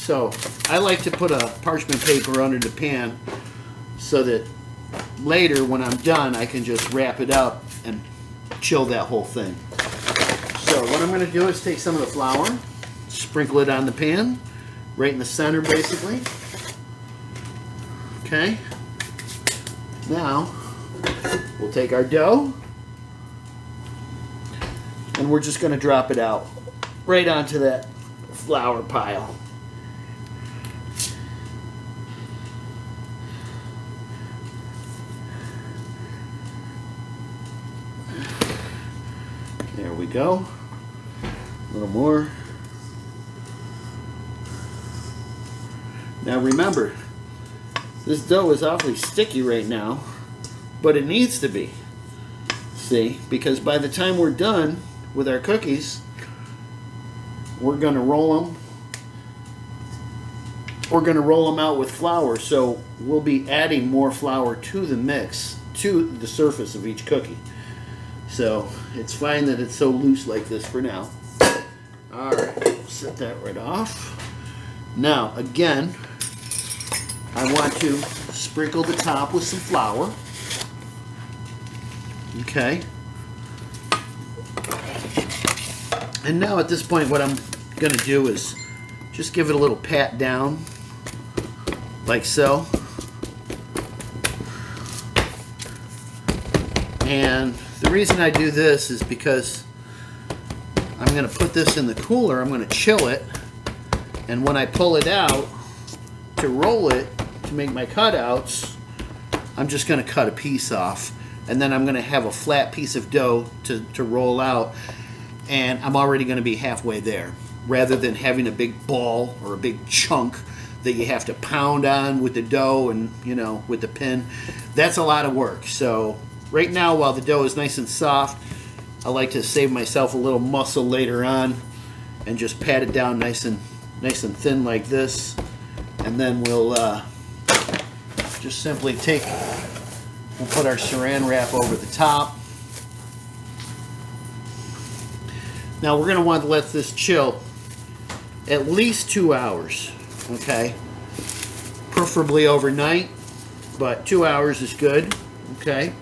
So I like to put a parchment paper under the pan so that later when I'm done I can just wrap it up and chill that whole thing. So what I'm going to do is take some of the flour, sprinkle it on the pan, right in the center basically. Okay. Now we'll take our dough and we're just going to drop it out right onto that flour pile. There we go. A little more. Now remember, this dough is awfully sticky right now, but it needs to be. See, because by the time we're done with our cookies, we're going to roll them. We're going to roll them out with flour, so we'll be adding more flour to the mix, to the surface of each cookie. So it's fine that it's so loose like this for now. Alright, we'll set that right off. Now, again, I want to sprinkle the top with some flour. Okay. And now at this point what I'm going to do is just give it a little pat down, like so. And the reason I do this is because I'm going to put this in the cooler, I'm going to chill it, and when I pull it out to roll it, to make my cutouts, I'm just going to cut a piece off, and then I'm going to have a flat piece of dough to roll out, and I'm already going to be halfway there, rather than having a big ball or a big chunk that you have to pound on with the dough and, you know, with the pin. That's a lot of work. So right now, while the dough is nice and soft, I like to save myself a little muscle later on and just pat it down nice and thin like this, and then we'll just simply we'll put our saran wrap over the top. Now we're going to want to let this chill at least 2 hours, okay? Preferably overnight, but 2 hours is good, okay?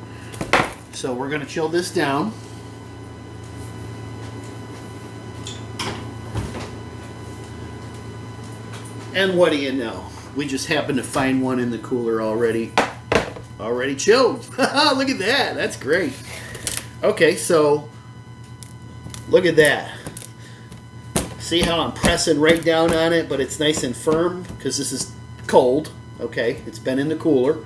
So we're going to chill this down. And what do you know? We just happened to find one in the cooler already chilled. Look at that. That's great. Okay, so look at that. See how I'm pressing right down on it, but it's nice and firm because this is cold. Okay, it's been in the cooler,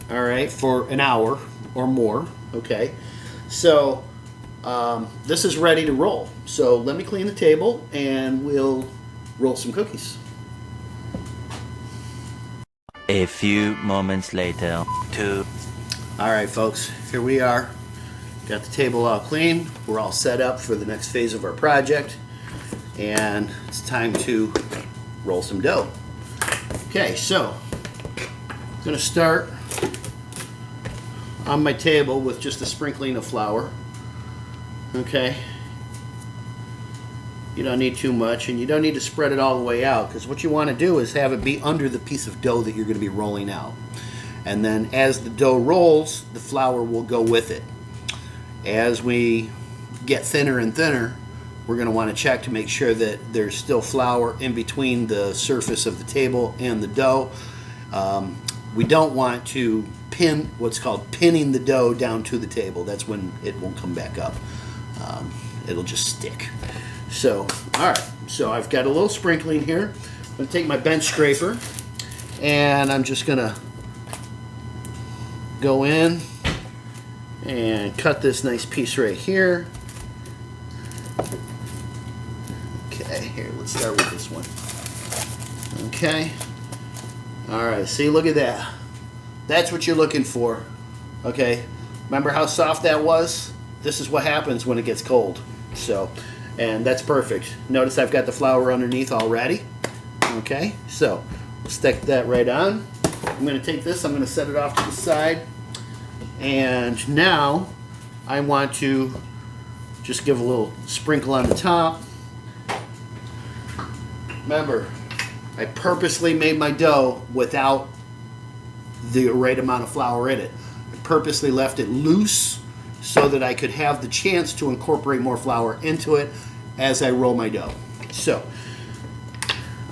all right, for an hour or more. Okay, so this is ready to roll. So let me clean the table and we'll roll some cookies. A few moments later. Alright folks, here we are. Got the table all clean. We're all set up for the next phase of our project. And it's time to roll some dough. Okay, so I'm going to start on my table with just a sprinkling of flour. Okay. You don't need too much, and you don't need to spread it all the way out, because what you want to do is have it be under the piece of dough that you're going to be rolling out. And then as the dough rolls, the flour will go with it. As we get thinner and thinner, we're going to want to check to make sure that there's still flour in between the surface of the table and the dough. We don't want to pin, what's called pinning the dough down to the table. That's when it won't come back up. It'll just stick. So, alright, so I've got a little sprinkling here. I'm going to take my bench scraper and I'm just going to go in and cut this nice piece right here. Okay, here, let's start with this one. Okay. Alright, see, look at that. That's what you're looking for. Okay, remember how soft that was? This is what happens when it gets cold. So, and that's perfect. Notice I've got the flour underneath already. Okay, so we'll stick that right on. I'm going to take this, I'm going to set it off to the side. And now I want to just give a little sprinkle on the top. Remember, I purposely made my dough without the right amount of flour in it. I purposely left it loose so that I could have the chance to incorporate more flour into it as I roll my dough. So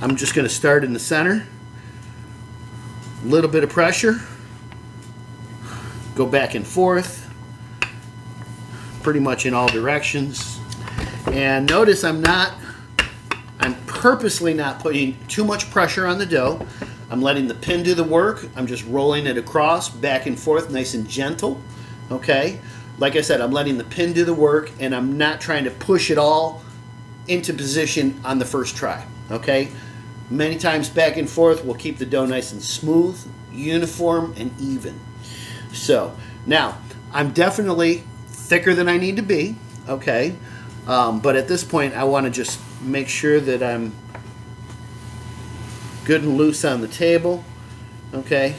I'm just going to start in the center, a little bit of pressure, go back and forth, pretty much in all directions. And notice I'm purposely not putting too much pressure on the dough. I'm letting the pin do the work. I'm just rolling it across, back and forth, nice and gentle. Okay? Like I said, I'm letting the pin do the work, and I'm not trying to push it all into position on the first try. Okay? Many times back and forth will keep the dough nice and smooth, uniform, and even. So, now, I'm definitely thicker than I need to be. Okay? But at this point, I want to just make sure that I'm good and loose on the table. Okay?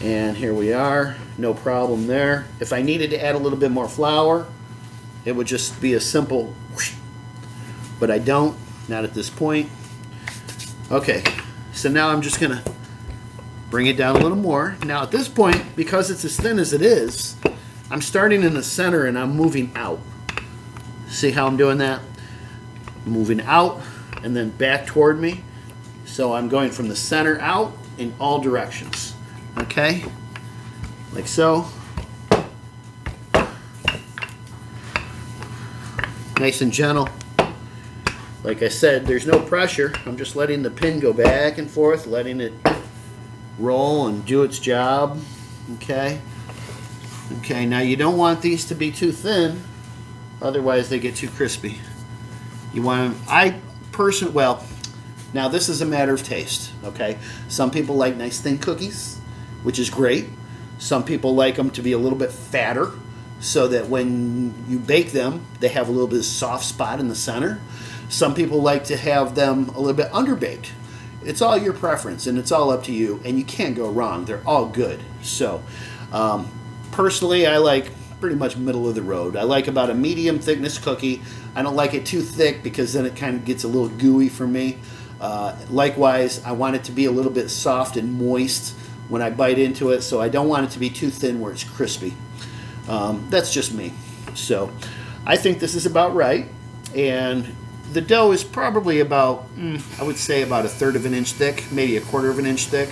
And here we are. No problem there. If I needed to add a little bit more flour, it would just be a simple whoosh. But I don't. Not at this point. Okay. So now I'm just going to bring it down a little more. Now at this point, because it's as thin as it is, I'm starting in the center and I'm moving out. See how I'm doing that? Moving out and then back toward me. So I'm going from the center out in all directions. Okay? Like so. Nice and gentle. Like I said, there's no pressure. I'm just letting the pin go back and forth, letting it roll and do its job. Okay? Okay, now you don't want these to be too thin. Otherwise, they get too crispy. You want them, well, now this is a matter of taste, okay? Some people like nice thin cookies, which is great. Some people like them to be a little bit fatter so that when you bake them, they have a little bit of soft spot in the center. Some people like to have them a little bit underbaked. It's all your preference, and it's all up to you, and you can't go wrong. They're all good. So, personally, I like pretty much middle of the road. I like about a medium thickness cookie. I don't like it too thick because then it kind of gets a little gooey for me. Likewise, I want it to be a little bit soft and moist when I bite into it, so I don't want it to be too thin where it's crispy. That's just me. So I think this is about right, and the dough is probably about, I would say about 1/3 of an inch thick, maybe 1/4 of an inch thick.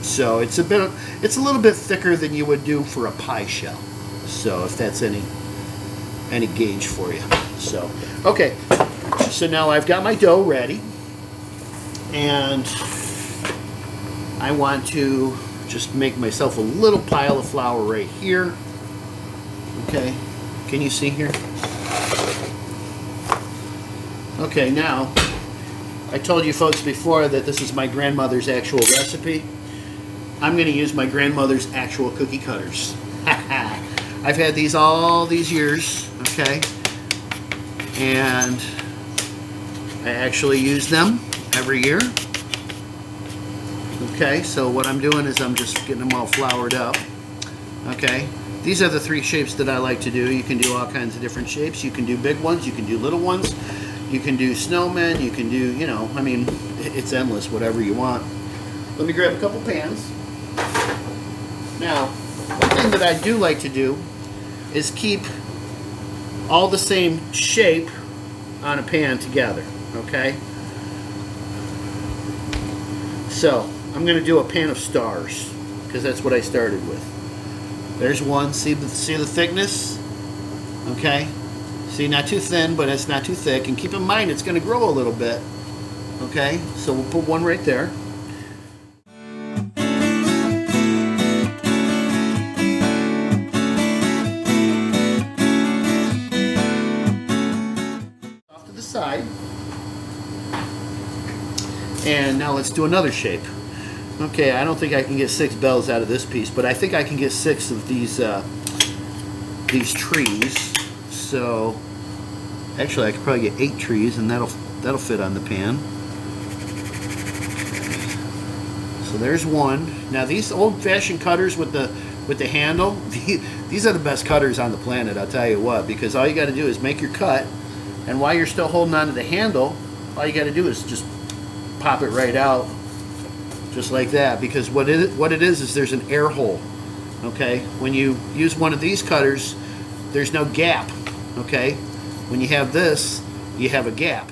So it's a little bit thicker than you would do for a pie shell. So if that's any gauge for you. So okay, so now I've got my dough ready, and I want to just make myself a little pile of flour right here. Okay, can you see here? Okay, now I told you folks before that this is my grandmother's actual recipe. I'm going to use my grandmother's actual cookie cutters. I've had these all these years, okay? And I actually use them every year. Okay, so what I'm doing is I'm just getting them all floured up. Okay, these are the 3 shapes that I like to do. You can do all kinds of different shapes. You can do big ones, you can do little ones, you can do snowmen, you can do, you know, I mean, it's endless, whatever you want. Let me grab a couple pans. Now, one thing that I do like to do is keep all the same shape on a pan together, okay? So, I'm going to do a pan of stars, because that's what I started with. There's one, see the thickness? Okay? See, not too thin, but it's not too thick, and keep in mind it's going to grow a little bit, okay? So we'll put one right there. Side. And now let's do another shape. Okay, I don't think I can get 6 bells out of this piece, but I think I can get 6 of these trees. So actually I could probably get 8 trees, and that'll fit on the pan. So there's one. Now these old-fashioned cutters with the handle, these are the best cutters on the planet, I'll tell you what, because all you got to do is make your cut. And while you're still holding on to the handle, all you got to do is just pop it right out, just like that. Because what it is there's an air hole. Okay, when you use one of these cutters, there's no gap. Okay, when you have this, you have a gap.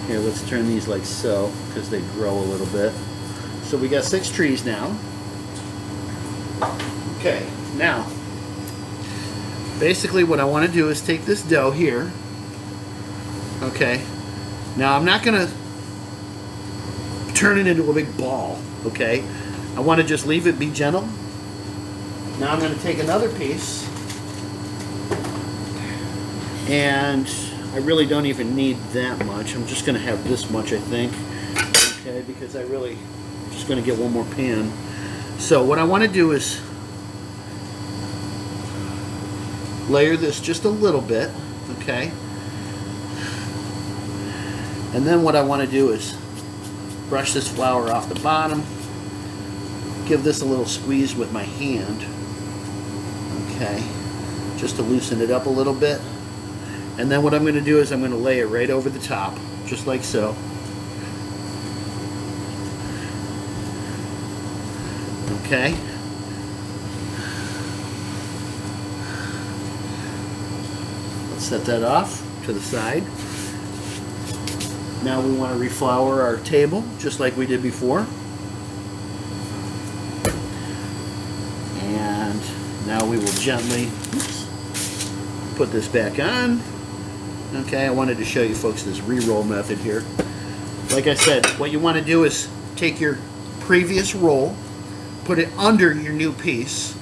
Here, let's turn these like so, because they grow a little bit. So we got 6 trees now. Okay, now, basically what I want to do is take this dough here. Okay, now I'm not going to turn it into a big ball. Okay, I want to just leave it be gentle. Now I'm going to take another piece, and I really don't even need that much. I'm just going to have this much, I think. Okay, because I'm just going to get one more pan. So what I want to do is layer this just a little bit, okay? And then what I want to do is brush this flour off the bottom, give this a little squeeze with my hand, okay, just to loosen it up a little bit. And then what I'm going to do is I'm going to lay it right over the top, just like so. Okay. Let's set that off to the side. Now we want to reflour our table, just like we did before. And now we will gently put this back on. Okay, I wanted to show you folks this re-roll method here. Like I said, what you want to do is take your previous roll, put it under your new piece,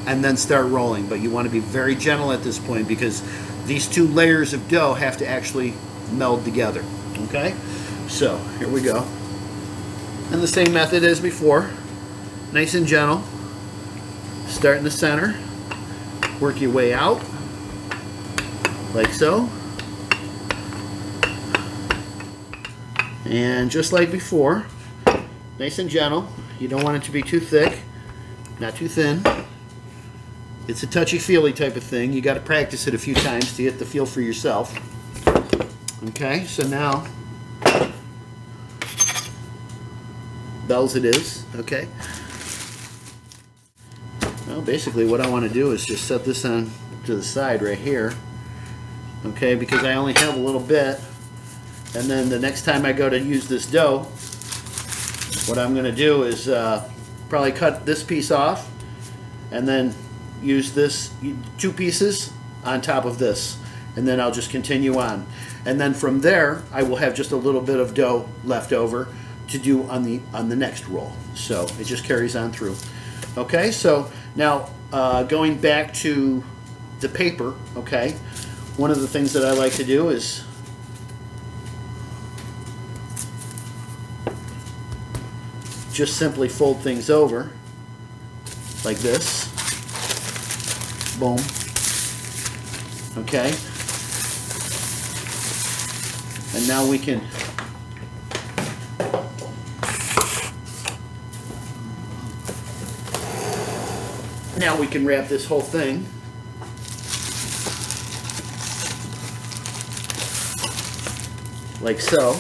and then start rolling. But you want to be very gentle at this point because these 2 layers of dough have to actually meld together. Okay, so here we go. And the same method as before, nice and gentle. Start in the center, work your way out, like so. And just like before, nice and gentle. You don't want it to be too thick, not too thin. It's a touchy-feely type of thing. You got to practice it a few times to get the feel for yourself. Okay, so now, bells it is, okay. Well, basically what I want to do is just set this on to the side right here, okay, because I only have a little bit. And then the next time I go to use this dough, what I'm going to do is probably cut this piece off and then use this 2 pieces on top of this, and then I'll just continue on. And then from there I will have just a little bit of dough left over to do on the next roll. So it just carries on through. Okay, so now going back to the paper, okay, one of the things that I like to do is just simply fold things over like this. Boom. Okay. And now we can wrap this whole thing like so.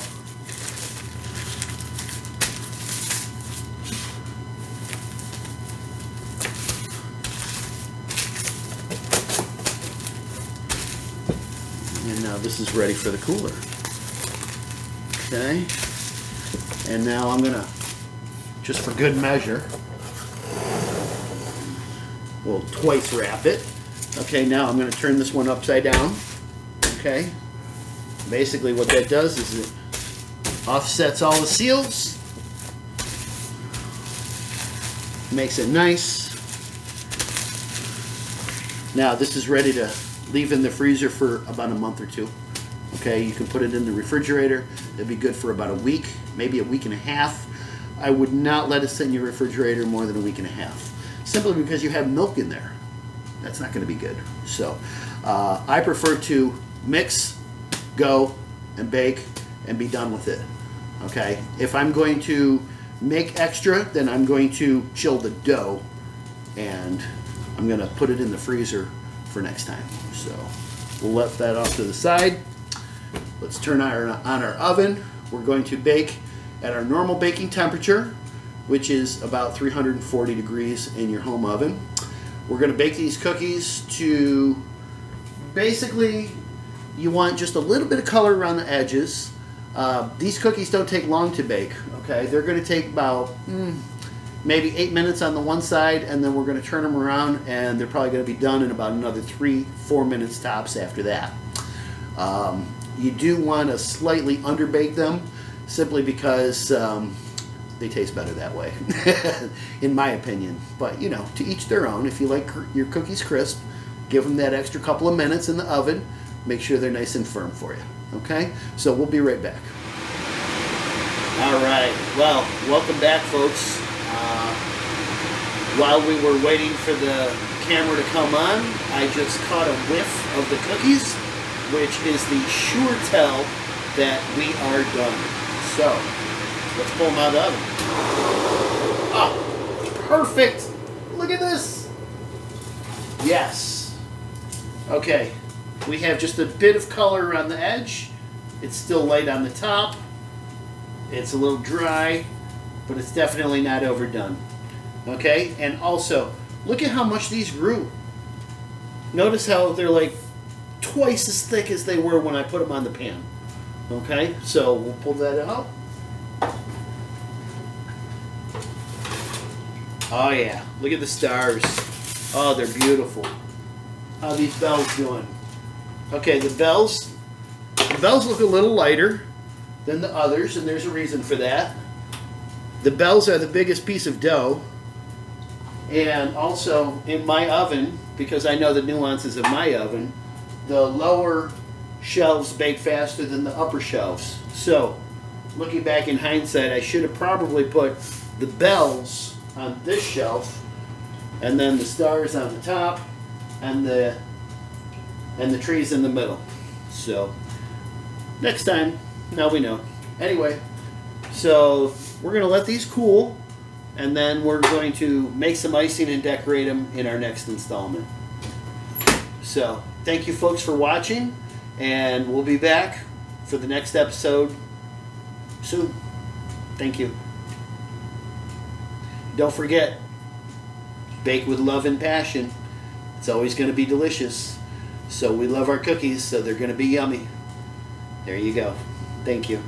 And now this is ready for the cooler. Okay. And now I'm gonna, just for good measure, we'll twice wrap it. Okay, now I'm gonna turn this one upside down. Okay. Basically what that does is it offsets all the seals, makes it nice. Now this is ready to leave in the freezer for about a month or 2. Okay, you can put it in the refrigerator. It'd be good for about a week, maybe a week and a half. I would not let it sit in your refrigerator more than a week and a half, simply because you have milk in there. That's not going to be good. So I prefer to mix, go, and bake, and be done with it. Okay, if I'm going to make extra, then I'm going to chill the dough, and I'm going to put it in the freezer for next time. So we'll let that off to the side. Let's turn on our oven. We're going to bake at our normal baking temperature, which is about 340 degrees in your home oven. We're going to bake these cookies to, basically, you want just a little bit of color around the edges. These cookies don't take long to bake, okay? They're going to take about maybe 8 minutes on the one side, and then we're going to turn them around, and they're probably going to be done in about another 3-4 minutes tops after that. You do want to slightly underbake them, simply because they taste better that way, in my opinion. But, you know, to each their own. If you like your cookies crisp, give them that extra couple of minutes in the oven. Make sure they're nice and firm for you. Okay? So we'll be right back. All right. Well, welcome back, folks. While we were waiting for the camera to come on, I just caught a whiff of the cookies, which is the sure tell that we are done. So, let's pull them out of the oven. Oh, perfect! Look at this! Yes. Okay, we have just a bit of color around the edge. It's still light on the top. It's a little dry, but it's definitely not overdone. Okay, and also, look at how much these grew. Notice how they're like twice as thick as they were when I put them on the pan. Okay, so we'll pull that out. Oh yeah, look at the stars. Oh, they're beautiful. How are these bells doing? Okay, the bells look a little lighter than the others, and there's a reason for that. The bells are the biggest piece of dough, and also in my oven, because I know the nuances of my oven, the lower shelves bake faster than the upper shelves. So, looking back in hindsight, I should have probably put the bells on this shelf, and then the stars on the top, and the trees in the middle. So, next time, now we know. Anyway, so we're going to let these cool, and then we're going to make some icing and decorate them in our next installment. So, thank you folks for watching, and we'll be back for the next episode soon. Thank you. Don't forget, bake with love and passion. It's always going to be delicious. So we love our cookies, so they're going to be yummy. There you go. Thank you.